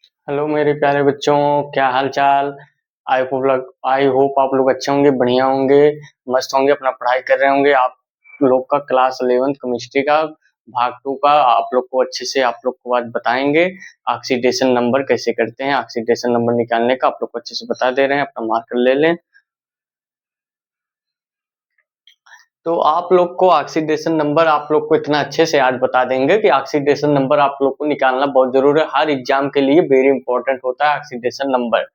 Hello मेरे प्यारे बच्चों, क्या हाल चाल। आई होप आप लोग अच्छे होंगे, बढ़िया होंगे, मस्त होंगे, अपना पढ़ाई कर रहे होंगे। आप लोग का क्लास 11th केमिस्ट्री का भाग 2 का आप लोग को अच्छे से आप लोग को आज बताएंगे। ऑक्सीडेशन नंबर कैसे करते हैं, ऑक्सीडेशन नंबर निकालने का आप लोग को अच्छे से बता दे रहे हैं। अपना मार्कर ले लें। तो आप लोग को ऑक्सीडेशन नंबर आप लोग को इतना अच्छे से आज बता देंगे कि ऑक्सीडेशन नंबर आप लोग को निकालना बहुत जरूरी है। हर एग्जाम के लिए वेरी इंपॉर्टेंट होता है ऑक्सीडेशन नंबर।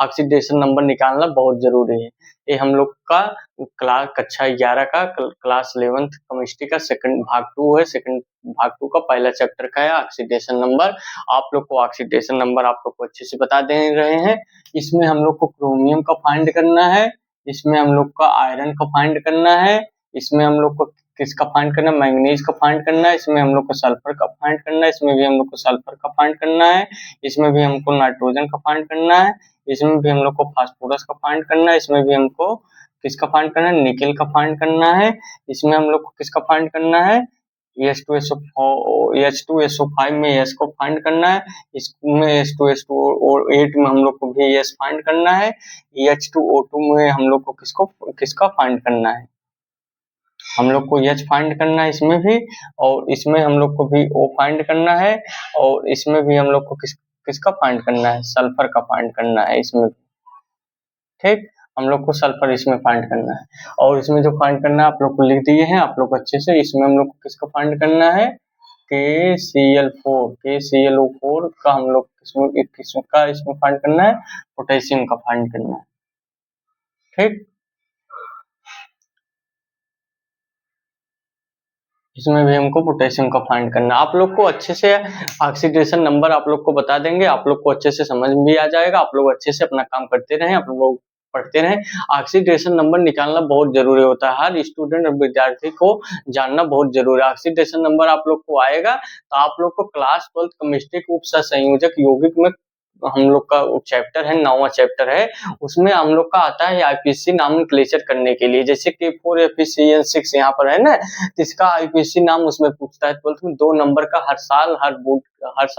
ऑक्सीडेशन नंबर निकालना बहुत जरूरी है। ये हम लोग का क्लास कक्षा 11 का क्लास 11th केमिस्ट्री का सेकंड भाग 2 है। सेकंड भाग 2 का पहला चैप्टर का है ऑक्सीडेशन नंबर। आप लोग को ऑक्सीडेशन नंबर आप लोग को अच्छे से बता दे रहे हैं। इसमें हम लोग को क्रोमियम का फाइंड करना है, इसमें हम लोग का आयरन का फाइंड करना है, इसमें हम लोग को किसका फाइंड करना है, मैंगनीज का फाइंड करना है, इसमें हम लोग को सल्फर का फाइंड करना है, इसमें भी हम लोग को सल्फर का फाइंड करना है, इसमें भी हमको नाइट्रोजन का फाइंड करना है, इसमें भी हम लोग को फास्फोरस का फाइंड करना है, इसमें भी हमको किसका फाइंड करना है, निकेल का फाइंड करना है, इसमें हम लोग को किसका फाइंड करना है, H2SO5 में एस को फाइंड करना है, इसमें H2SO और 8 में हम लोग को भी एस फाइंड करना है, H2O2 में हम लोग को किसका फाइंड करना है, हम लोग को एच फाइंड करना है इसमें भी, और इसमें हम लोग को भी ओ फाइंड करना है, और इसमें भी हम लोग को किसका फाइंड करना है, सल्फर का फाइंड करना है इसमें। ठीक, हम लोग को सल्फर इसमें फाइंड करना है, और इसमें जो फाइंड करना है आप लोग को लिख दिए हैं आप लोग अच्छे से। इसमें हम लोग को किसका फाइंड करना है, KCl4 का हम लोग इसमें फाइंड करना है, पोटेशियम का फाइंड करना है। ठीक, इसमें भी हमको पोटेशियम का फाइंड करना है। आप लोग को अच्छे से ऑक्सीडेशन नंबर आप लोग को बता देंगे, आप लोग को अच्छे से समझ भी आ जाएगा। आप लोग अच्छे से अपना काम करते रहें, आप लोग पढ़ते रहें। ऑक्सीडेशन नंबर निकालना बहुत जरूरी होता है, हर स्टूडेंट और विद्यार्थी को जानना बहुत जरूरी है। ऑक्सीडेशन नंबर आप लोग को आएगा तो आप लोग को क्लास 12 केमिस्ट्री के उपसंयोजक यौगिक में हम लोग का चैप्टर है, 9वां चैप्टर है, उसमें हम लोग का आता है आईपीसी नॉमेनक्लेचर करने के लिए। जैसे कि K4FeCN6 यहाँ पर है ना, तो इसका आईपीसी नाम उसमें पूछता है 12th में, 2 नंबर का हर साल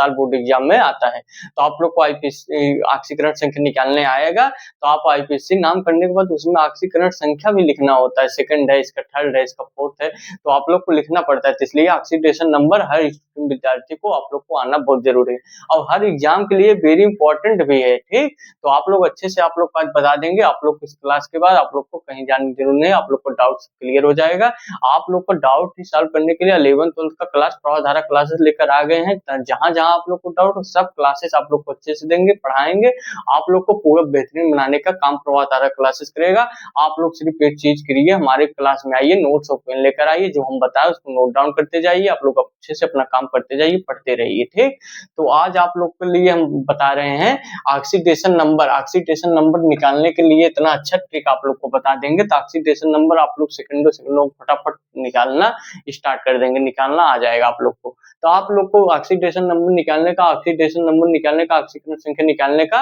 बोर्ड एग्जाम में आता है। तो आप लोग को आईपीसी ऑक्सीकरण संख्या निकालने आएगा, तो आप आईपीसी नाम करने के बाद उसमें ऑक्सीकरण संख्या भी लिखना होता है, सेकंड है, इसका थर्ड है, इसका फोर्थ है, तो आप लोग को लिखना पड़ता है। तो इसलिए ऑक्सीडेशन नंबर हर विद्यार्थी को आप लोग को आना बहुत जरूरी है, और हर एग्जाम के लिए वेरी इंपॉर्टेंट भी है। ठीक, तो आप लोग अच्छे से आप लोग आज बता देंगे। आप लोग इस क्लास के बाद आप लोग को कहीं जाने की जरूरत नहीं है, आप लोग को डाउट क्लियर हो जाएगा। आप लोग को डाउट ही सॉल्व करने के लिए 11th-12th का क्लास प्रवाधारा क्लासेस लेकर आ गए हैं। जहां जहां आप लोग को डाउट, सब क्लासेस आप लोग को अच्छे से देंगे, पढ़ाएंगे। आप लोग को पूरा बेहतरीन बनाने का काम प्रवाधारा क्लासेस करेगा। आप लोग सिर्फ एक चीज करिए, हमारे क्लास में आइए, नोट्स और पेन लेकर आइए, जो हम बताए उसको नोट डाउन करते जाइए। आप लोग अच्छे से अपना काम करते जाइए, पढ़ते रहिए। ठीक, तो आज आप लोग के लिए हम बता रहे हैं ऑक्सीडेशन नंबर। ऑक्सीडेशन नंबर निकालने के लिए इतना अच्छा ट्रिक आप लोग को बता देंगे, तो ऑक्सीडेशन नंबर आप लोग सेकंडों फटाफट निकालना स्टार्ट कर देंगे, निकालना आ जाएगा आप लोग को। तो आप लोग को ऑक्सीडेशन नंबर निकालने का, ऑक्सीकरण संख्या निकालने का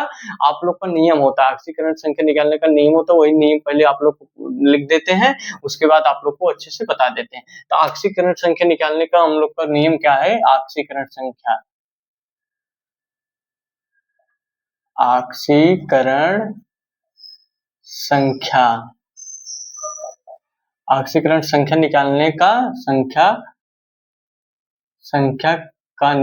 आप लोग का नियम होता है। ऑक्सीकरण संख्या निकालने का नियम होता है, वही नियम पहले आप लोग लिख देते हैं, उसके बाद आप लोग को अच्छे से बता देते हैं। तो ऑक्सीकरण संख्या निकालने का हम लोग का नियम क्या है, ऑक्सीकरण संख्या ऑक्सीकरण संख्या निकालने का संख्या का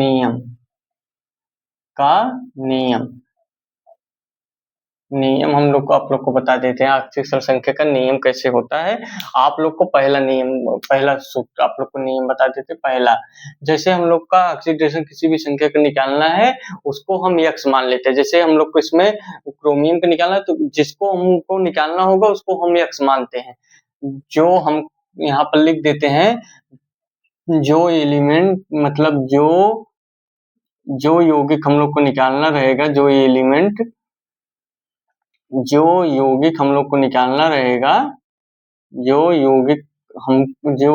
नियम हम लोग को आप लोग को बता देते हैं। ऑक्सीकरण संख्या का नियम कैसे होता है, आप लोग को पहला सूत्र आप लोग को नियम बता देते हैं। पहला, जैसे हम लोग का ऑक्सीडेशन किसी भी संख्या का निकालना है, उसको हम x मान लेते हैं। जैसे हम लोग को इसमें क्रोमियम का निकालना है, तो जिसको हमको निकालना होगा उसको हम x मानते हैं। जो हम यहाँ पर लिख देते हैं, जो एलिमेंट मतलब जो यौगिक हम लोग को निकालना रहेगा, जो यौगिक हम लोग को निकालना रहेगा, जो यौगिक हम जो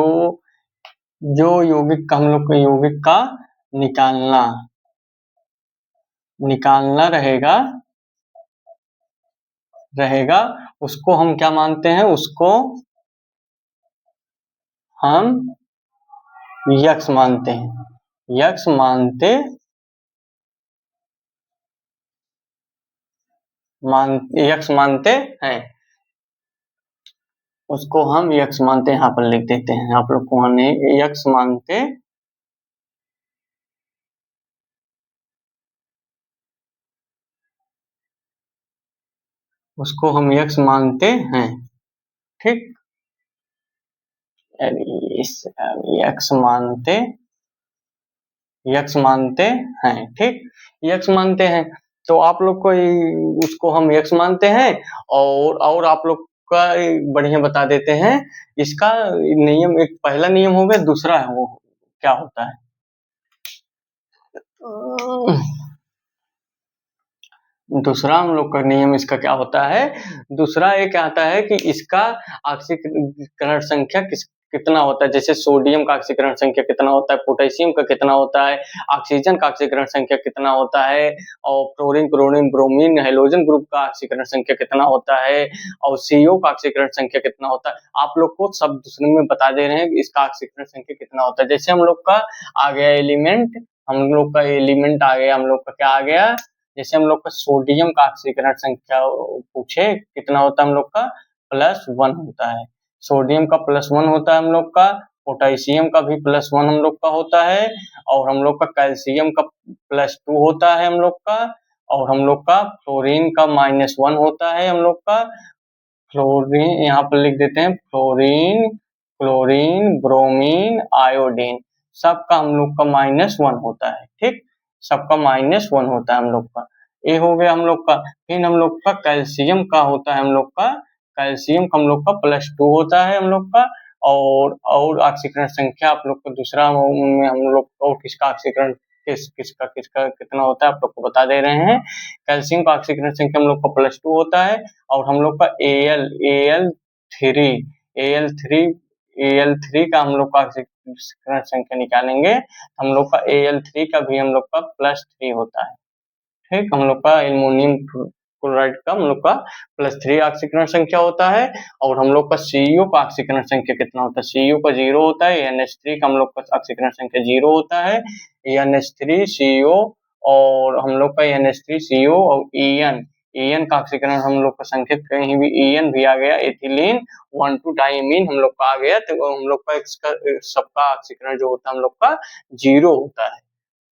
जो यौगिक का हम लोग को यौगिक का निकालना रहेगा, उसको हम क्या मानते हैं, उसको हम यक्स मानते हैं। यक्स मानते यक्स मानते हैं, उसको हम यक्स मानते यहाँ पर लिख देते हैं। आप लोग को हमने यक्स मानते, उसको हम यक्स मानते हैं, ठीक। यक्स मानते, यक्स मानते हैं, ठीक। यक्स मानते हैं तो आप लोग को उसको हम यक्स मानते हैं। और आप लोग का बढ़िया बता देते हैं इसका नियम। एक पहला नियम हो गया, दूसरा है वो क्या होता है। दूसरा हम लोग का नियम इसका क्या होता है, दूसरा ये क्या आता है कि इसका ऑक्सीकरण संख्या कितना होता है। जैसे सोडियम का ऑक्सीकरण संख्या कितना होता है, पोटेशियम का कितना होता है, ऑक्सीजन का ऑक्सीकरण संख्या कितना होता है, और fluorine, chlorine, bromine, halogen group का ऑक्सीकरण संख्या कितना होता है, और CO का ऑक्सीकरण संख्या कितना होता है। आप लोग को सब दूसरे में बता दे रहे हैं कि इसका ऑक्सीकरण संख्या कितना होता है। जैसे हम लोग का आ गया एलिमेंट, हम लोग का एलिमेंट आ गया, हम लोग का क्या आ गया, जैसे हम लोग का सोडियम का ऑक्सीकरण संख्या पूछे कितना होता है, हम लोग का +1 होता है। सोडियम का +1 होता है हम लोग का, पोटेशियम का भी +1 हम लोग का होता है, और हम लोग का कैल्शियम का +2 होता है हम लोग का, और हम लोग का फ्लोरीन का -1 होता है हम लोग का। फ्लोरीन यहाँ पर लिख देते हैं, फ्लोरीन, क्लोरीन, ब्रोमीन, आयोडीन, सबका हम लोग का -1 होता है, ठीक। सबका -1 होता है हम लोग का, ये हो गया हम लोग का। फिर हम लोग का कैल्शियम का होता है हम लोग का, कैल्शियम का हम लोग का +2 होता है हम लोग का। और ऑक्सीकरण संख्या आप लोग को दूसरा में हम लोग को किसका ऑक्सीकरण किसका किसका कितना होता है आप लोग को बता दे रहे हैं। कैल्शियम का ऑक्सीकरण संख्या हम लोग का +2 होता है, और हम लोग का Al3 Al3 Al3 का हम लोग का ऑक्सीकरण संख्या निकालेंगे, हम लोग का Al3 का भी हम लोग का +3 होता है, ठीक। हम लोग का एल्युमिनियम क्लोराइड का हम लोग का +3 ऑक्सीकरण संख्या होता है। और हम लोग का CO का ऑक्सीकरण संख्या कितना होता है, CO का 0 होता है। NH3 का हम लोग का ऑक्सीकरण संख्या 0 होता है, NH3CO, और हम लोग का NH3CO और EN का ऑक्सीकरण हम लोग का संख्या कहीं भी EN भी आ गया, एथिलीन 1,2 डाइमीन हम लोग का आ गया, तो हम लोग का सबका ऑक्सीकरण जो होता है हम लोग का 0 होता है,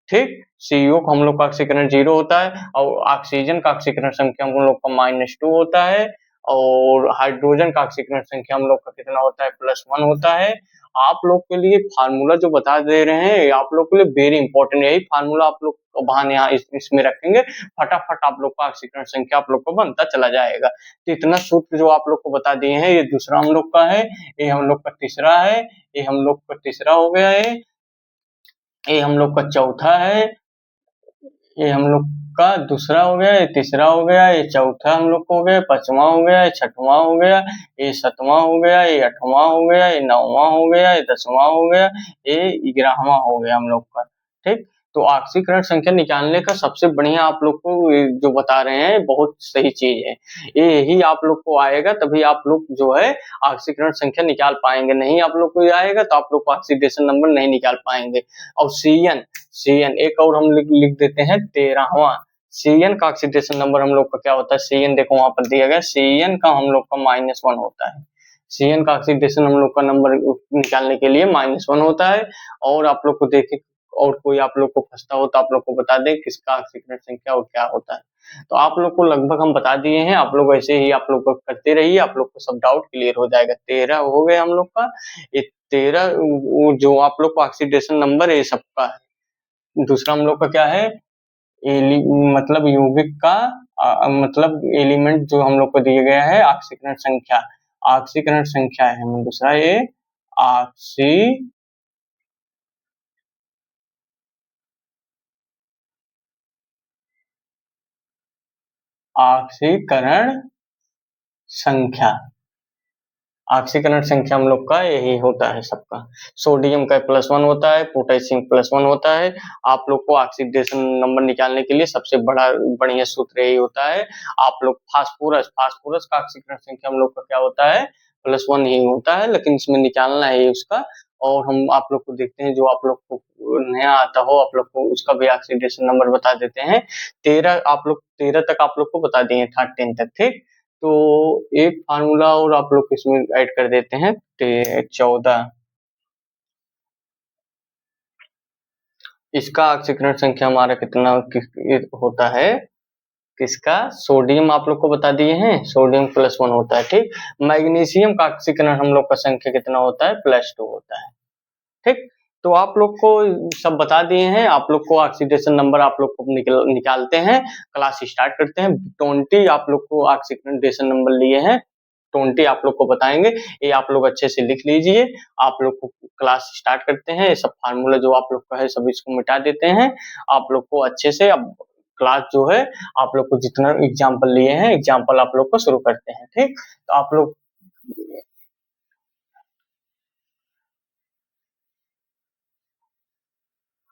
ठीक। CO का हम लोग का ऑक्सीकरण 0 होता है, और ऑक्सीजन का ऑक्सीकरण संख्या हम लोग का -2 होता है, और हाइड्रोजन का ऑक्सीकरण संख्या हम लोग का कितना होता है, +1 होता है। आप लोग के लिए फार्मूला जो बता दे रहे हैं आप लोग के लिए वेरी इंपॉर्टेंट है, यही फार्मूला आप लोग बहाने यहाँ इसमें रखेंगे, फटाफट आप लोग का ऑक्सीकरण संख्या आप लोग को बनता चला जाएगा। तो इतना सूत्र जो आप लोग को बता दिए हैं, ये दूसरा हम लोग का है, ये हम लोग का तीसरा है, ये हम लोग का तीसरा हो गया है, ये हम लोग का चौथा है, ये हम लोग का दूसरा हो गया, ये तीसरा हो गया, ये चौथा हम लोग को हो गया, पांचवा हो गया, ये छठवां हो गया, ये सातवां हो गया, ये आठवां हो गया, ये नौवां हो गया, ये 10वां हो गया, ये 11वां हो गया हम लोग का, ठीक। तो ऑक्सीकरण संख्या निकालने का सबसे बढ़िया आप लोग को जो बता रहे हैं बहुत सही चीज है, ये यही आप लोग को आएगा तभी आप लोग जो है ऑक्सीकरण संख्या निकाल पाएंगे, नहीं आप लोग को ये आएगा तो आप लोग को ऑक्सीडेशन नंबर नहीं निकाल पाएंगे। और CN एक और हम लिख देते हैं 13वां, CN का ऑक्सीडेशन नंबर हम लोग का क्या होता है, CN देखो वहां पर दिया गया, CN का हम लोग का -1 होता है। CN का ऑक्सीडेशन हम लोग का नंबर निकालने के लिए -1 होता है। और आप लोग को देखे, और कोई आप लोग को फंसता हो तो आप लोग को बता दें किसका ऑक्सीकरण संख्या और क्या होता है। तो आप लोग को लगभग हम बता दिए हैं, आप लोग ऐसे ही आप लोग को करते रहिए, आप लोग को सब डाउट क्लियर हो जाएगा। 13 हो गए हम लोग का, ये 13 जो आप लोग को ऑक्सीडेशन नंबर है सबका है। दूसरा हम लोग का क्या है, एलि मतलब यौगिक का मतलब एलिमेंट जो हम लोग को दिया गया है, ऑक्सीकरण संख्या, ऑक्सीकरण संख्या है हम दूसरा ये ऑक्सीकरण संख्या, ऑक्सीकरण संख्या हम लोग का यही होता है सबका। सोडियम का +1 होता है, पोटेशियम +1 होता है। आप लोग को ऑक्सीडेशन नंबर निकालने के लिए सबसे बढ़िया सूत्र यही होता है। आप लोग फास्फोरस का ऑक्सीकरण संख्या हम लोग का क्या होता है, +1 ही होता है, लेकिन इसमें निकालना है उसका और हम आप लोग को देखते हैं, जो आप लोग को नया आता हो आप लोग को उसका भी ऑक्सीडेशन नंबर बता देते हैं। 13 तक आप लोग को बता दिए 10 तक, ठीक। तो एक फार्मूला और आप लोग इसमें ऐड कर देते हैं 14। इसका ऑक्सीकरण संख्या हमारा कितना होता है, किसका, सोडियम आप लोग को बता दिए हैं, सोडियम +1 होता है, ठीक। मैग्नीशियम का ऑक्सीकरण हम लोग का संख्या कितना होता है, +2 होता है, ठीक। तो आप लोग को सब बता दिए हैं, आप लोग को ऑक्सीडेशन नंबर आप लोग को निकालते हैं। क्लास स्टार्ट करते हैं। 20 आप लोग को ऑक्सीडेशन नंबर लिए हैं, 20 आप लोग को बताएंगे, ये आप लोग अच्छे से लिख लीजिए। आप लोग को क्लास स्टार्ट करते हैं। ये सब फार्मूला जो आप लोग का है सब इसको मिटा देते हैं आप लोग को अच्छे से। अब क्लास जो है आप लोग को जितना एग्जाम्पल लिए हैं, एग्जाम्पल आप लोग को शुरू करते हैं, ठीक। तो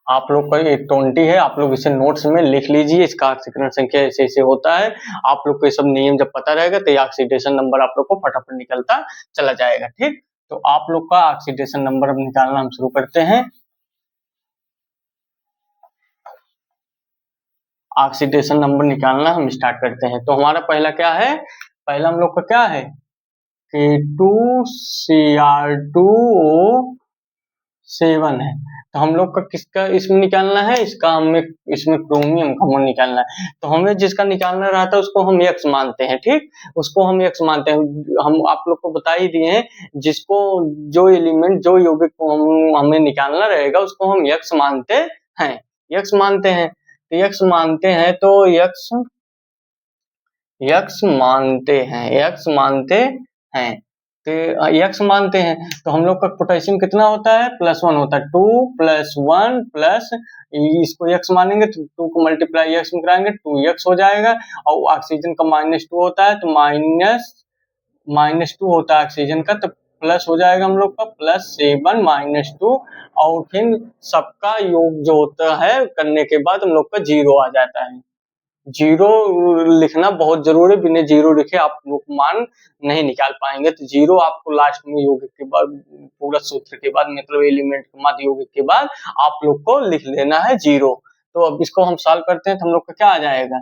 आप लोग का ये 20 है, आप लोग इसे नोट्स में लिख लीजिए। इसका ऑक्सीकरण संख्या ऐसे ऐसे होता है। आप लोग को ये सब नियम जब पता रहेगा तो ये ऑक्सीडेशन नंबर आप लोग को फटाफट निकलता चला जाएगा, ठीक। तो आप लोग का ऑक्सीडेशन नंबर अब निकालना हम शुरू करते हैं। ऑक्सीडेशन नंबर निकालना हम स्टार्ट करते हैं। तो हमारा पहला क्या है, पहला हम लोग का क्या है कि 2Cr2O7 है। तो हम लोग का किसका इसमें निकालना है, इसका हमें इसमें क्रोमियम का हमें निकालना है। तो हमें जिसका निकालना रहता है उसको हम X मानते हैं, ठीक। उसको हम X मानते हैं। हम आप लोग को बता ही दिए हैं, जिसको जो एलिमेंट जो यौगिक को हमें निकालना रहेगा उसको हम X मानते हैं, X मानते हैं। तो X मानते हैं तो यक्स मानते हैं, यक्स मानते हैं। तो यक्स मानते हैं तो हम लोग का पोटेशियम कितना होता है, +1 होता है। 2 + 1 प्लस इसको यक्स मानेंगे तो 2 को मल्टीप्लाई यक्स में कराएंगे 2x हो जाएगा। और ऑक्सीजन का -2 होता है तो -2 होता है ऑक्सीजन का, तो प्लस हो जाएगा हम लोग का +7 -2। और फिर सबका योग जो होता है करने के बाद हम लोग का 0 आ जाता है। जीरो लिखना बहुत जरूरी है, बिना जीरो लिखे आप लोग मान नहीं निकाल पाएंगे। तो जीरो आपको लास्ट में यौगिक के बाद पूरा सूत्र के बाद मतलब एलिमेंट के बाद यौगिक के बाद आप लोग को लिख लेना है जीरो। तो अब इसको हम सॉल्व करते हैं तो हम लोग का क्या आ जाएगा,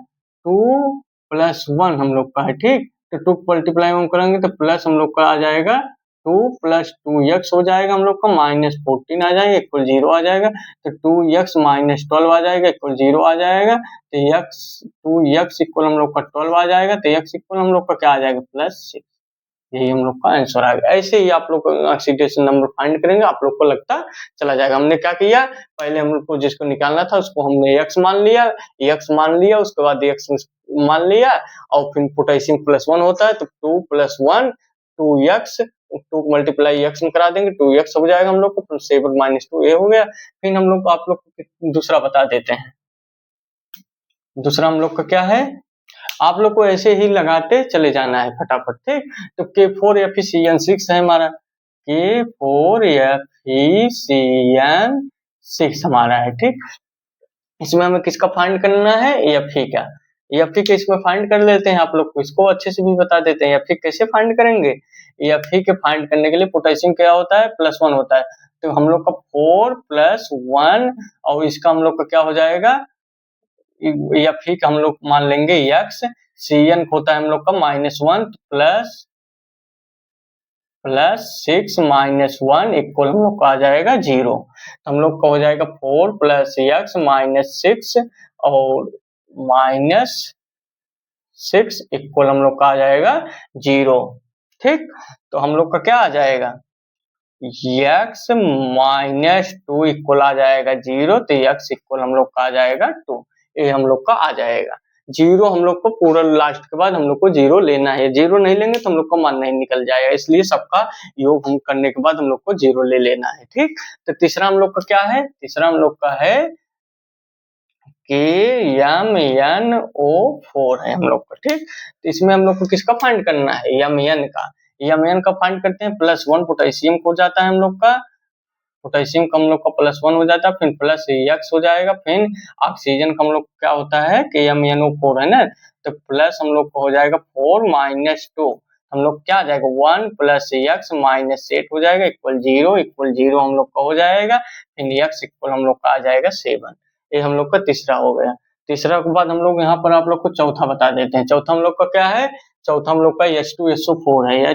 2 + 1 हम लोग का है, ठीक। तो 2 मल्टीप्लाई हम करेंगे तो प्लस हम लोग का आ जाएगा 2 + 2x हो जाएगा, हम लोग का -14 आ जाएगा इक्वल 0 आ जाएगा। तो 2x - 12 आ जाएगा इक्वल 0 आ जाएगा। तो x इक्वल हम लोग का 12 आ जाएगा। तो x इक्वल हम लोग का क्या आ जाएगा, +6। यही हम लोग का आंसर आ गया। ऐसे ही आप लोग ऑक्सीडेशन नंबर फाइंड करेंगे, आप लोग को लगता चला जाएगा। हमने क्या किया, पहले हम लोग को जिसको निकालना था उसको हमने x मान लिया, उसके बाद x मान लिया। और फिर पोटेशियम +1 होता है तो 2 + 1 2x, 2 को मल्टीप्लाई x में करा देंगे 2x हो जाएगा हम लोग को, 7 - 2 ये हो गया। फिर हम लोग आप लोग को दूसरा बता देते हैं। दूसरा हम लोग का क्या है, आप लोग को ऐसे ही लगाते चले जाना है फटाफट, ठीक। तो K4FeCN6 है हमारा, K4FeCN6 हमारा है, ठीक। इसमें हमें किसका फाइंड करना है, Fe का। Fe के इसमें फाइंड कर लेते हैं। आप लोग को इसको अच्छे से भी बता देते हैं Fe कैसे फाइंड करेंगे। Fe के फाइंड करने के लिए पोटेशियम क्या होता है, +1 होता है। तो हम लोग का 4 + 1 और इसका हम लोग का क्या हो जाएगा, Fe का हम लोग मान लेंगे x। Cn होता है हम लोग का -1 +6 - 1 इक्वल हम लोग का आ जाएगा 0। तो हम लोग का हो जाएगा 4 + x -6 और -6 इक्वल हम लोग का आ जाएगा 0, ठीक। तो हम लोग का क्या आ जाएगा, x -2 इक्वल आ जाएगा 0। तो x इक्वल हम लोग का आ जाएगा 2, ये हम लोग का आ जाएगा 0। हम लोग को पूरा लास्ट के बाद हम लोग को 0 लेना है, 0 नहीं लेंगे तो हम लोग का मान नहीं निकल जाएगा, इसलिए सबका योग हम करने के बाद हम लोग को 0 ले लेना है, ठीक। तो तीसरा हम लोग का क्या है, तीसरा हम लोग का है KMnO4 है हम लोग का, ठीक। तो इसमें हम लोग को किसका फाइंड करना है, Mn का। Mn का फाइंड करते हैं, +1 पोटेशियम हो जाता है हम लोग का, पोटेशियम का हम लोग का +1 हो जाता है, फिर +x हो जाएगा। फिर ऑक्सीजन का हम लोग क्या होता है कि MnO4 है ना, तो प्लस हम लोग को हो जाएगा 4 - 2। हम लोग क्या आ जाएगा 1 प्लस एक्स माइनस 8 हो जाएगा इक्वल 0 हम लोग का हो जाएगा। फिर एक्स इक्वल हम लोग का आ जाएगा 7। ये हम लोग का तीसरा हो गया। तीसरा के बाद हम लोग यहाँ पर आप लोग को चौथा बता देते हैं। चौथा हम लोग का क्या है, चौथा हम लोग का H2SO4 है।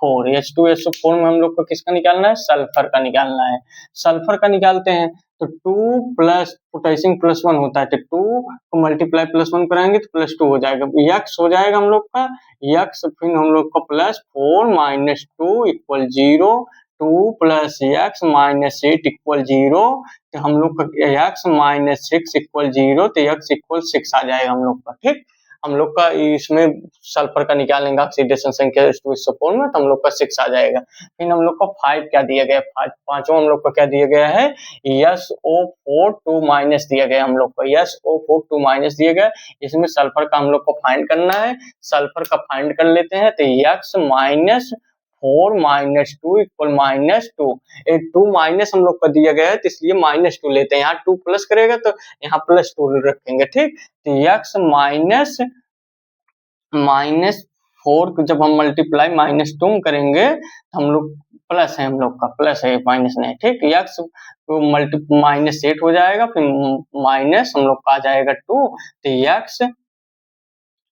H2SO4 में हम लोग को किसका निकालना है, सल्फर का निकालना है। सल्फर का निकालते हैं तो 2 प्लस पोटेशियम +1 होता है, तो 2 को मल्टीप्लाई +1 कराएंगे तो +2 हो जाएगा। x हो जाएगा हम लोग का x, फिर हम लोग का +4 minus 2 equal 0, 2 plus x minus 8 equal 0, तो हम लोग का x माइनस 6 इक्वल 0, तो x इक्वल 6 आ जाएगा हम लोग का। ठीक, हम लोग का इसमें सल्फर का निकालेंगे ऑक्सीडेशन संख्या H2SO4 में, तो हम लोग का 6 आ जाएगा। फिर हम लोग को 5 क्या दिया गया, पांचवा हम लोग को क्या दिया गया है, SO4 2 माइनस दिया गया हम लोग को, SO4 2 माइनस दिया गया। इसमें सल्फर का हम लोग को फाइंड करना है। सल्फर का फाइंड कर लेते हैं, तो x minus 4 minus 2 equal -2। 2 minus हम लोग का दिया गया है तो इसलिए -2 लेते हैं। यहाँ 2 प्लस करेगा तो यहाँ +2 रखेंगे। ठीक, तो x -4 को जब हम मल्टीप्लाई -2 करेंगे तो हम लोग प्लस है, हम लोग का प्लस है, माइनस नहीं। ठीक, x -8 हो जाएगा, फिर माइनस हम लोग का आ जाएगा 2, तो x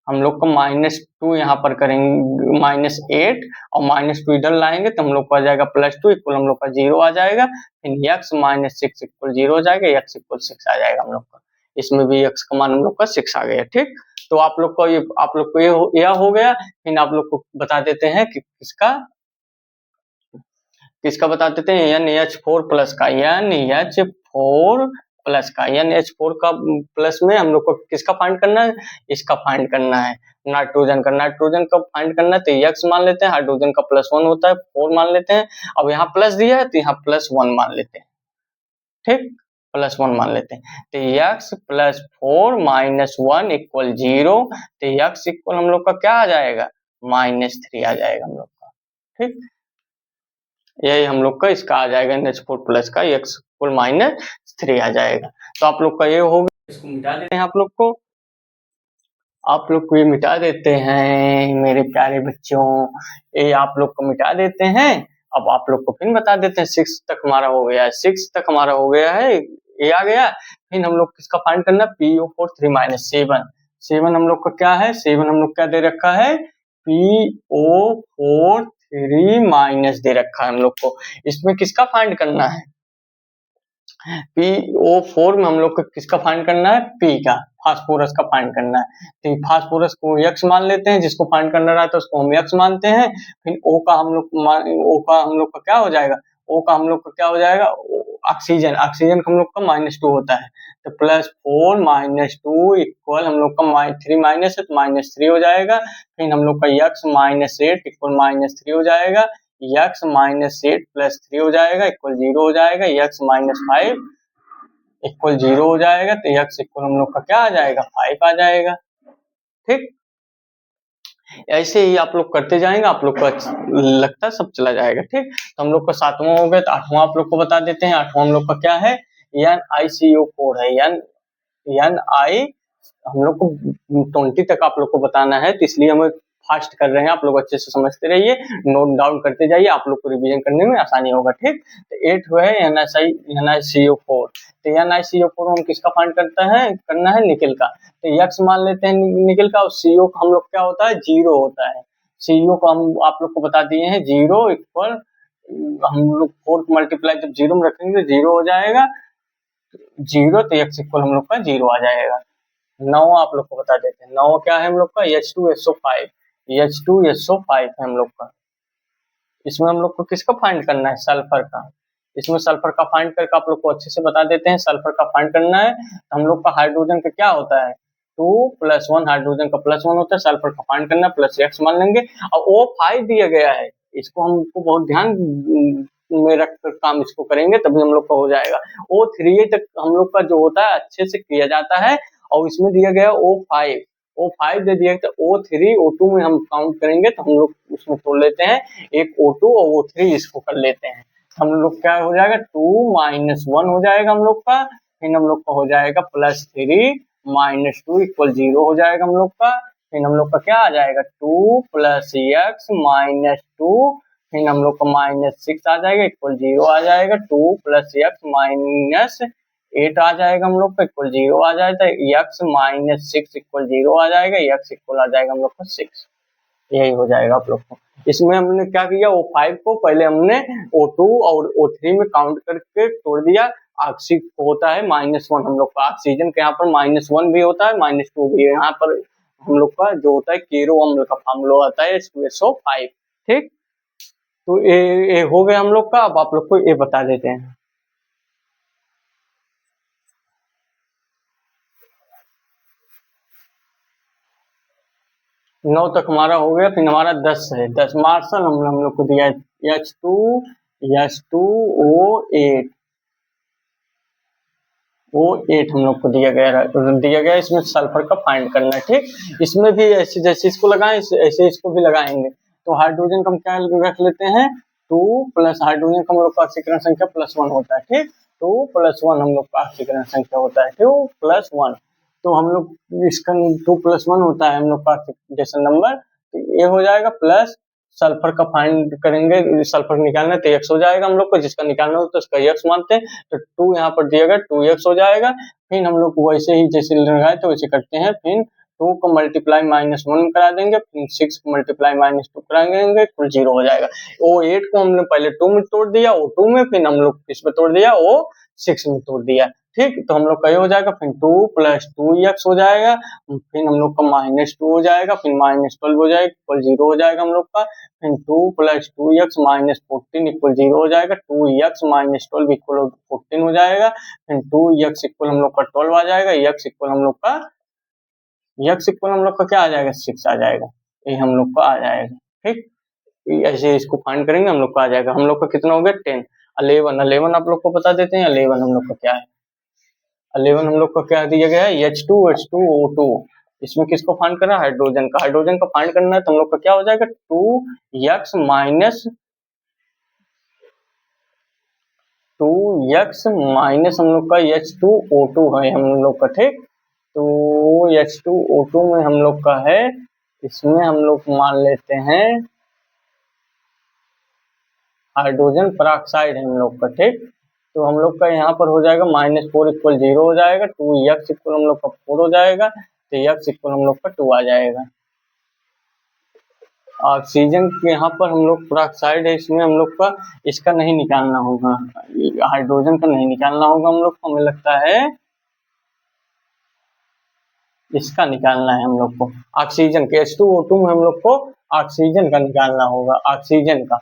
हम लोग को -2 यहाँ पर करेंगे -8 और -2 इधर लाएंगे तो हम लोग को आ जाएगा +2 इक्वल हम लोग का 0 आ जाएगा। फिर x -6 इक्वल 0 हो जाएगा, x इक्वल 6 आ जाएगा हम लोग का। इसमें भी x का मान हम लोग का 6 आ गया। ठीक, तो आप लोग को यह हो गया। फिर आप लोग को बता देते हैं कि किसका बता देते हैं, NH4 प्लस का, NH4 प्लस का, NH4 का प्लस में हम लोग को किसका फाइंड करना है, इसका फाइंड करना है, नाइट्रोजन का। नाइट्रोजन का फाइंड करना है तो x मान लेते हैं, हाइड्रोजन का +1 होता है 4 मान लेते हैं। अब यहाँ प्लस दिया है तो यहाँ +1 मान लेते हैं। ठीक, +1 मान लेते हैं, तो x +4 -1 इक्वल 0, तो x इक्वल हम लोग का क्या आ जाएगा, -3 आ जाएगा हम लोग का। ठीक, यही हम लोग का इसका आ जाएगा NH4 प्लस का x इक्वल -3 आ जाएगा। तो आप लोग का ये हो गया, इसको मिटा देते हैं आप लोग को ये मिटा देते हैं मेरे प्यारे बच्चों, ये आप लोग को मिटा देते हैं। अब आप लोग को फिर बता देते हैं 6 तक हमारा हो गया है, 6 तक हमारा हो गया है, ये आ गया। फिर हम लोग किसका फाइंड करना है, PO4 3 7। 7 हम लोग का क्या है, 7 हम लोग क्या दे रखा है, PO4 3 दे रखा है हम लोग को। इसमें किसका फाइंड करना है, PO4 में हम लोग को किसका फाइंड करना है, P का, फास्फोरस का फाइंड करना है। तो फास्फोरस को x मान लेते हैं, जिसको फाइंड करना रहता है उसको हम x मानते हैं। फिर O का हम लोग का क्या हो जाएगा, O का हम लोग का क्या हो जाएगा, ऑक्सीजन का हम लोग का -2 होता है, तो +4 -2 इक्वल हम लोग का 3 माइनस है तो -3 हो जाएगा। फिर हम लोग का x -8 इक्वल -3 हो जाएगा, x -8 + 3 हो जाएगा इक्वल 0 हो जाएगा, x -5 इक्वल 0 हो जाएगा, तो x इक्वल हम लोग का क्या आ जाएगा, 5 आ जाएगा। ठीक, ऐसे ही आप लोग करते जाएंगे, आप लोग को लगता है सब चला जाएगा। ठीक, तो हम लोग का 7वां हो गया, तो 8वां आप लोग को बता देते हैं। 8वां हम लोग का क्या है, NiCO4 है, Ni हम लोग को 20 तक आप लोग को बताना है, तो इसलिए हम फास्ट कर रहे हैं, आप लोग अच्छे से समझते रहिए, नोट डाउन करते जाइए, आप लोग को रिवीजन करने में आसानी होगा। ठीक, तो 8 है NiCO4, तो NiCO4 हम किसका फाइंड करना है, निकेल का। तो x मान लेते हैं निकेल का, और CO का हम लोग क्या होता है, 0 होता है। CO को हम आप लोग को बता दिए हैं 0 इक्वल, हम लोग 4 मल्टीप्लाई जब 0 में रखेंगे तो 0 हो जाएगा 0, तो x इक्वल हम लोग का 0 आ जाएगा। 9 आप लोग को बता देते हैं, 9 क्या है हम लोग का, H2SO5 है हम लोग का। इसमें हम लोग को किसका फाइंड करना है, सल्फर का। इसमें सल्फर का फाइंड करके आप लोग को अच्छे से बता देते हैं, सल्फर का फाइंड करना है। हम लोग का हाइड्रोजन का क्या होता है, 2 + 1, हाइड्रोजन का +1 होता है, सल्फर का फाइंड करना है, प्लस x मान लेंगे। और O5 दिया गया है, इसको हमको बहुत ध्यान में रख कर काम इसको करेंगे, तभी हम लोग का हो जाएगा। O3 तक हम लोग का जो होता है अच्छे से किया जाता है, और इसमें दिया गया O5 दे दिया, तो O3 O2 में हम काउंट करेंगे तो हम लोग उसमें तोड़ लेते हैं, एक O2 और O3 इसको कर लेते हैं। हम लोग क्या हो जाएगा, 2 - 1 हो जाएगा हम लोग का। फिर हम लोग का हो जाएगा +3 - 2 इक्वल 0 हो जाएगा हम लोग का। फिर हम लोग का क्या आ जाएगा 2 प्लस एक्स माइनस 2, फिर हम लोग का -6 आ जाएगा इक्वल 0 आ जाएगा, 2 प्लस एक्स माइनस 8 आ जाएगा हम लोग का इक्वल 0 आ जाएगा, एक्स माइनस 6 इक्वल 0 आ जाएगा, एक्स इक्वल आ जाएगा हम लोग का 6। यही हो जाएगा आप लोग को। इसमें हमने क्या किया, O5 को पहले हमने O2 और O3 में काउंट करके तोड़ दिया। ऑक्सीजन होता है -1 हम लोग का, ऑक्सीजन के यहाँ पर -1 भी होता है -2 भी है। यहाँ पर हम लोग का जो होता है केरो अम्ल का फार्मूला आता है H2SO5। ठीक, तो ये हो गया हम लोग का। अब आप लोग को ये बता देते हैं। 9 तक हमारा हो गया, फिर हमारा 10 है, 10 मार्शल हम लोग को दिया है H2O8 हम लोग को दिया गया। इसमें सल्फर का फाइंड करना है। ठीक, इसमें भी ऐसे जैसे इसको लगाएं ऐसे इसको भी लगाएंगे। तो हाइड्रोजन का हम क्या रख लेते हैं 2 प्लस हाइड्रोजन का हम लोग का ऑक्सीकरण संख्या +1 होता है। ठीक, 2 + 1 हम लोग का ऑक्सीकरण संख्या होता है 2 + 1। तो हम लोग इसका 2 + 1 होता है हम लोग का ऑक्सीडेशन नंबर। तो ये हो जाएगा प्लस सल्फर का फाइंड करेंगे, सल्फर निकालना है तो x हो जाएगा हम लोग को, जिसका निकालना हो तो उसका x मानते हैं। तो 2 यहाँ पर दिया गया 2x हो जाएगा। फिर हम लोग वैसे ही जैसे लगाए तो वैसे करते हैं, फिर 2 को मल्टीप्लाई -1 करा देंगे, फिर 6 को मल्टीप्लाई -2 करा देंगे, कुल 0 हो जाएगा। O8 को हमने पहले 2 में तोड़ दिया, O2 में, फिर हम लोग किस में तोड़ दिया O6 में तोड़ दिया। ठीक, तो हम लोग का ये हो जाएगा, फिर 2 + 2x हो जाएगा, फिर हम लोग का -2 हो जाएगा, फिर -12 हो जाएगा इक्वल 0 हो जाएगा हम लोग का, फिर 2 + 2x -14 इक्वल 0 हो जाएगा, 2x - 12 इक्वल 14 हो जाएगा, फिर 2x इक्वल हम लोग का 12 आ जाएगा, x इक्वल हम लोग का क्या आ जाएगा 6 आ जाएगा। ये हम लोग का आ जाएगा। ठीक, ऐसे इसको फाइंड करेंगे हम लोग का आ जाएगा। हम लोग का कितना हो गया 10। 11 आप लोग को बता देते हैं 11 हम लोग का क्या है। 11 हम लोग को क्या दिया गया है H2O2। इसमें किसको फाइंड करना है हाइड्रोजन का फाइंड करना है। तो हम लोग का क्या हो जाएगा 2x माइनस हम लोग का H2O2 है हम लोग का। ठीक, तो H2O2 में हम लोग का है, इसमें हम लोग मान लेते हैं हाइड्रोजन पेरोक्साइड है हम लोग का। ठीक, तो हम लोग का यहाँ पर हो जाएगा -4 इक्वल 0 हो जाएगा, 2x इक्वल हम लोग का 4 हो जाएगा, तो x इक्वल हम लोग का 2 आ जाएगा। ऑक्सीजन के यहाँ पर हम लोग पेरोक्साइड है, इसमें हम लोग का इसका नहीं निकालना होगा, हाइड्रोजन का नहीं निकालना होगा हम लोग को, हमें लगता है इसका निकालना है हम लोग को, ऑक्सीजन के H2O2 में हम लोग को ऑक्सीजन का निकालना होगा। ऑक्सीजन का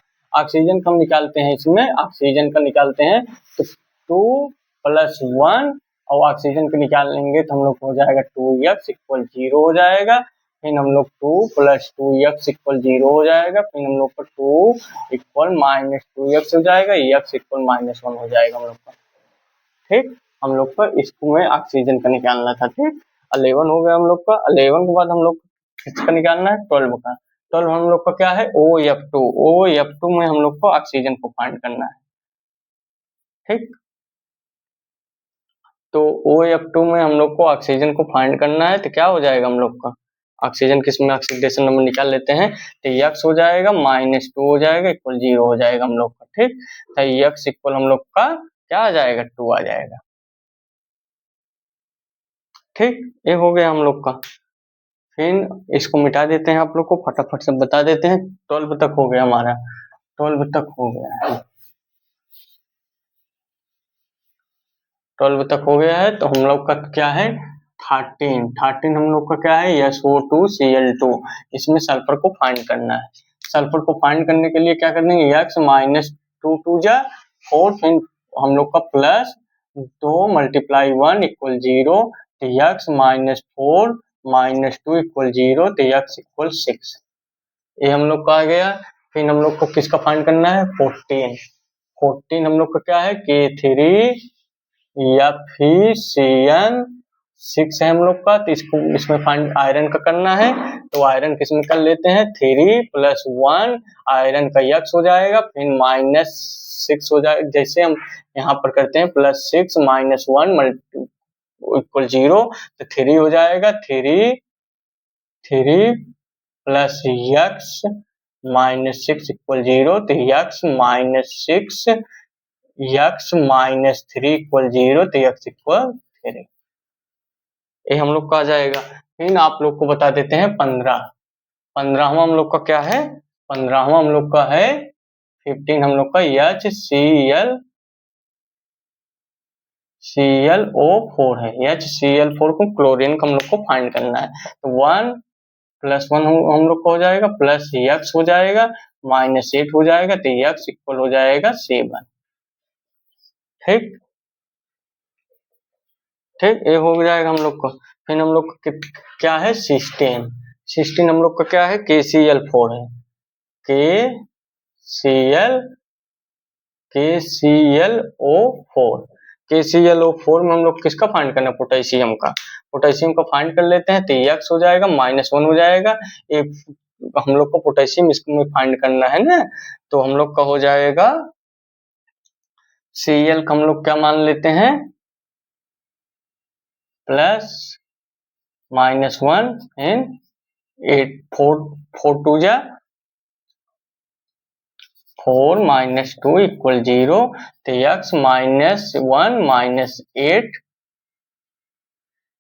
हम निकालते हैं, इसमें ऑक्सीजन का निकालते हैं तो 2 + 1 और ऑक्सीजन का निकालेंगे तो हम लोग को हो जाएगा 2x इक्वल 0 हो जाएगा, फिर हम लोग 2 + 2x इक्वल 0 हो जाएगा, फिर हम लोग का 2 इक्वल -2x हो जाएगा, x इक्वल -1 हो जाएगा हम लोग का। ठीक, हम लोग को इसमें ऑक्सीजन का निकालना था। ठीक, 11 हो गया हम लोग का। 11 के बाद हम लोग किसका निकालना है 12 का। 12 हम लोग का क्या है OF2 में हम लोग को ऑक्सीजन को फाइंड करना है। ठीक, तो OF2 में हम लोग को ऑक्सीजन को फाइंड करना है, तो क्या हो जाएगा हम लोग का ऑक्सीजन किस में ऑक्सीडेशन नंबर निकाल लेते हैं, तो x हो जाएगा -2 हो जाएगा इक्वल 0 हो जाएगा हम लोग का। ठीक, तो x इक्वल हम लोग का क्या आ जाएगा 2 आ जाएगा। ठीक, ये हो गया हम लोग का। फिर इसको मिटा देते हैं, आप लोग को फटाफट से बता देते हैं। 12 तक हो गया हमारा, 12 तक हो गया है, 12 तक हो गया है। तो हम लोग का क्या है 13 हम लोग का क्या है SO2Cl2। इसमें सल्फर को फाइंड करना है। सल्फर को फाइंड करने के लिए क्या करना है x -2 2 जा 4, फिर हम लोग का प्लस 2 × 1 इक्वल 0, तो x -4 -2 इक्वल 0, तो x इक्वल 6। ये हम लोग का आ गया। फिर हम लोग को किसका फाइंड करना है 14 हम लोग का क्या है K3 FeCN6 है हम लोग का। तो इसको इसमें फाइंड आयरन का करना है, तो आयरन किसमें कर लेते हैं 3 + 1 आयरन का x हो जाएगा, फिर -6 हो जाएगा, जैसे हम यहाँ पर करते हैं +6 - 1 इक्वल 0, तो 3 हो जाएगा, 3 3 प्लस यक्स माइनस 6 इक्वल 0, तो x minus 6 x minus 3 equal 0, तो यक्स इक्वल 3। ये हम लोग का आ जाएगा। फिर आप लोग को बता देते हैं 15वां हम लोग का क्या है, 15वां हम लोग का है 15 हम लोग का ClO4 है। HCl4 को क्लोरीन का हम लोग को फाइंड करना है। तो 1 प्लस 1 हम लोग का हो जाएगा, प्लस यक्स हो जाएगा, माइनस 8 हो जाएगा, तो यक्स इक्वल हो जाएगा 7। ठीक ठीक, ये हो जाएगा हम लोग को। फिर हम लोग को क्या है, 16 हम लोग का क्या है, KCl4 है। KClO4 KClO4 में हम लोग किसका फाइंड करना है, पोटेशियम का। पोटेशियम का फाइंड कर लेते हैं, तो यक्स हो जाएगा, -1 हो जाएगा। ये हम लोग को पोटेशियम इसमें फाइंड करना है ना, तो हम लोग का हो जाएगा Cl का हम लोग क्या मान लेते हैं, प्लस -1 इन 8 4 2 जा 4 माइनस 2 इक्वल 0, तो यक्स -1 -8।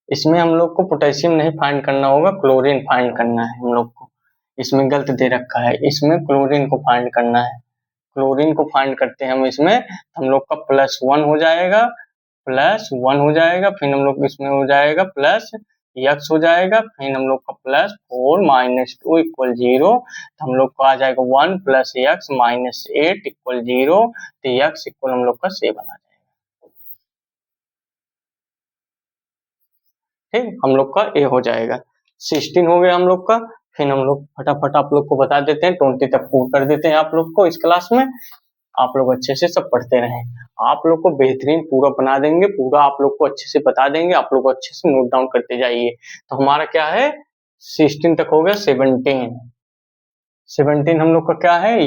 इसमें हम लोग को पोटेशियम नहीं फाइंड करना होगा, क्लोरीन फाइंड करना है हम लोग को। इसमें गलत दे रखा है, इसमें क्लोरीन को फाइंड करना है। क्लोरीन को फाइंड करते हैं हम इसमें, हम लोग का +1 हो जाएगा, +1 हो जाएगा। फिर हम लोग इसमें हो जाएगा प्लस यक्स हो जाएगा, फिर हम लोग का +4 -2 इक्वल 0, तो हम लोग को आ जाएगा 1 प्लस यक्स -8 इक्वल 0, तो यक्स इक्वल हम लोग का 7 आ जाएगा। ठीक, हम लोग का ए हो जाएगा। 16 हो गया हम लोग का। फिर हम लोग फटाफट आप लोग को बता देते हैं, 20 तक पूर्ण कर देते हैं आप लोग को इस क्लास में। आप लोग अच्छे से सब पढ़ते रहें, आप लोग को बेहतरीन पूरा बना देंगे, पूरा आप लोग को अच्छे से बता देंगे, आप लोग को अच्छे से नोट डाउन करते जाइए। तो हमारा क्या है, 16 तक हो गया। 17 हम लोग का क्या है,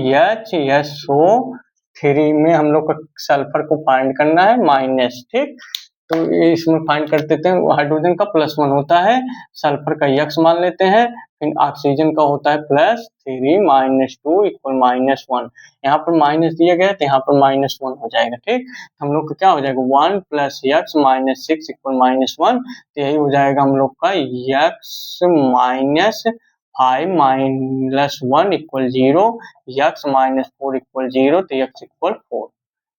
HSO3 में हम लोग का सल्फर को फाइंड करना है माइनस। ठीक, तो ये इसमें फाइंड कर देते हैं, हाइड्रोजन का +1 होता है, सल्फर का यक्स मान लेते हैं, फिर ऑक्सीजन का होता है +3 -2 इक्वल -1। यहाँ पर माइनस दिया गया तो यहाँ पर -1 हो जाएगा। ठीक, हम लोग का क्या हो जाएगा, 1 प्लस यक्स -6 इक्वल -1, तो यही हो जाएगा हम लोग का यक्स -5 -1 इक्वल 0, यक्स -4 इक्वल 0, तो यक्स इक्वल 4।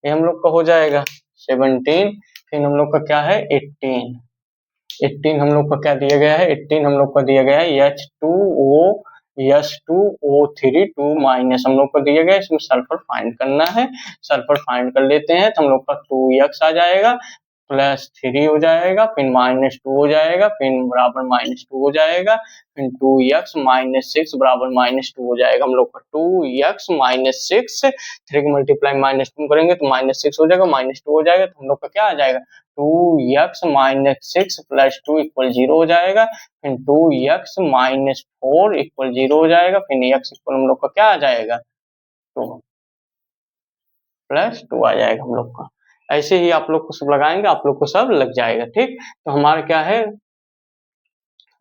ये हम लोग का हो जाएगा 17। फिर हम लोग का क्या है, 18 हम लोग का क्या दिया गया है, 18 हम लोग का दिया गया है H2O3 2 माइनस हम लोग को दिया गया है। इसमें सल्फर फाइंड करना है, सल्फर फाइंड कर लेते हैं, तो हम लोग का 2x आ जाएगा, +3 हो जाएगा, फिर -2 हो जाएगा, फिर बराबर -2 हो जाएगा, फिर 2x -6 बराबर -2 हो जाएगा। हम लोग का 2x -6 3 को मल्टीप्लाई -2 करेंगे तो -6 हो जाएगा, -2 हो जाएगा, तो हम लोग का क्या आ जाएगा, 2x -6 + 2 इक्वल 0 हो जाएगा, फिर 2x -4 इक्वल 0 हो जाएगा, फिर x इक्वल हम लोग का क्या आ जाएगा, 2 +2 आ जाएगा हम लोग का। ऐसे ही आप लोग को सब लगाएंगे, आप लोग को सब लग जाएगा। ठीक, तो हमारा क्या है,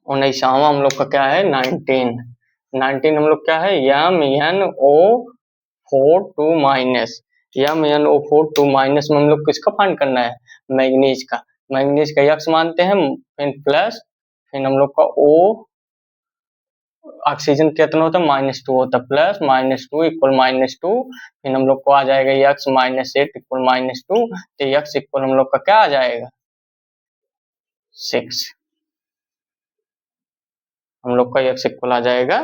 19वां हम लोग का क्या है, 19 हम लोग क्या है, MnO4 2 माइनस। MnO4 2 माइनस में हम लोग किसका फाइंड करना है, मैग्नीज का। मैग्नीज का यक्स मानते हैं, फिर प्लस, फिर हम लोग का O ऑक्सीजन कितना होता है, -2 होता है, प्लस -2 इक्वल -2, फिर हम लोग को आ जाएगा यक्स -8 इक्वल -2, तो यक्स इक्वल हम लोग का क्या आ जाएगा, 6। हम लोग का यक्स इक्वल आ जाएगा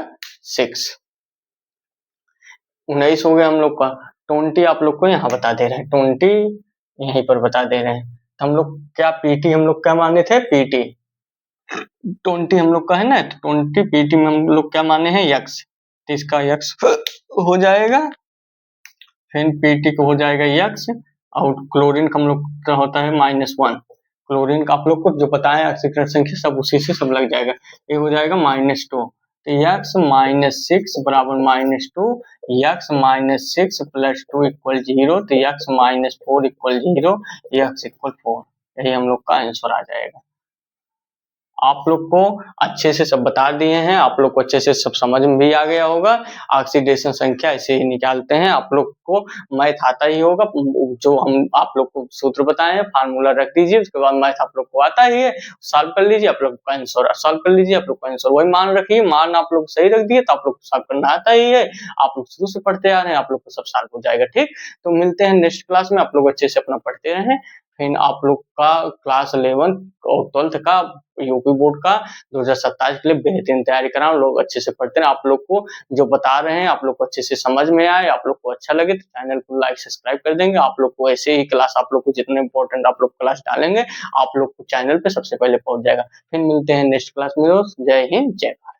6। 19 हो गया हम लोग का। 20 आप लोग को यहाँ बता दे रहे हैं, 20 यहीं पर बता दे रहे हैं। तो हम लोग क्या पीटी हम लोग क्या माने थे, पीटी 20 हम लोग का है ना, तो 20 पीटी में हम लोग क्या माने हैं, यक्स, तो इसका यक्स हो जाएगा, फिर पीटी को हो जाएगा यक्स, और क्लोरीन का हम लोग का होता है -1। क्लोरीन का आप लोग को जो बताया ऑक्सीकरण संख्या सब उसी से सब लग जाएगा, ये हो जाएगा -2, तो यक्स -6 बराबर -2, यक्स -6 + 2 इक्वल 0, तो यक्स -4 इक्वल 0, यक्स इक्वल 4। यही हम लोग का आंसर आ जाएगा। आप लोग को अच्छे से सब बता दिए हैं, आप लोग को अच्छे से सब समझ में भी आ गया होगा। ऑक्सीडेशन संख्या ऐसे ही निकालते हैं, आप लोग को मैथ आता ही होगा। जो हम आप लोग को सूत्र बताए हैं, फार्मूला रख दीजिए, उसके बाद मैथ आप लोग को आता ही है, सॉल्व कर लीजिए, आप लोग का आंसर सॉल्व कर लीजिए, आप लोग का आंसर वही मान रखिए, मान आप लोग सही रख दिए तो आप लोग को सॉल्व करना आता ही है। आप लोग शुरू से पढ़ते आ रहे हैं, आप लोग को सब सॉल्व हो जाएगा, ठीक। तो मिलते हैं नेक्स्ट क्लास में, आप लोग अच्छे से अपना पढ़ते रहें। फिर आप लोग का क्लास 11 और 12th का यूपी बोर्ड का 2027 के लिए बेहतरीन तैयारी कराओ, लोग अच्छे से पढ़ते हैं। आप लोग को जो बता रहे हैं आप लोग को अच्छे से समझ में आए, आप लोग को अच्छा लगे तो चैनल को लाइक सब्सक्राइब कर देंगे। आप लोग को ऐसे ही क्लास, आप लोग को जितने इंपॉर्टेंट आप लोग क्लास डालेंगे, आप लोग को चैनल पे सबसे पहले पहुंच जाएगा। फिर मिलते हैं नेक्स्ट क्लास में। जय हिंद, जय भारत।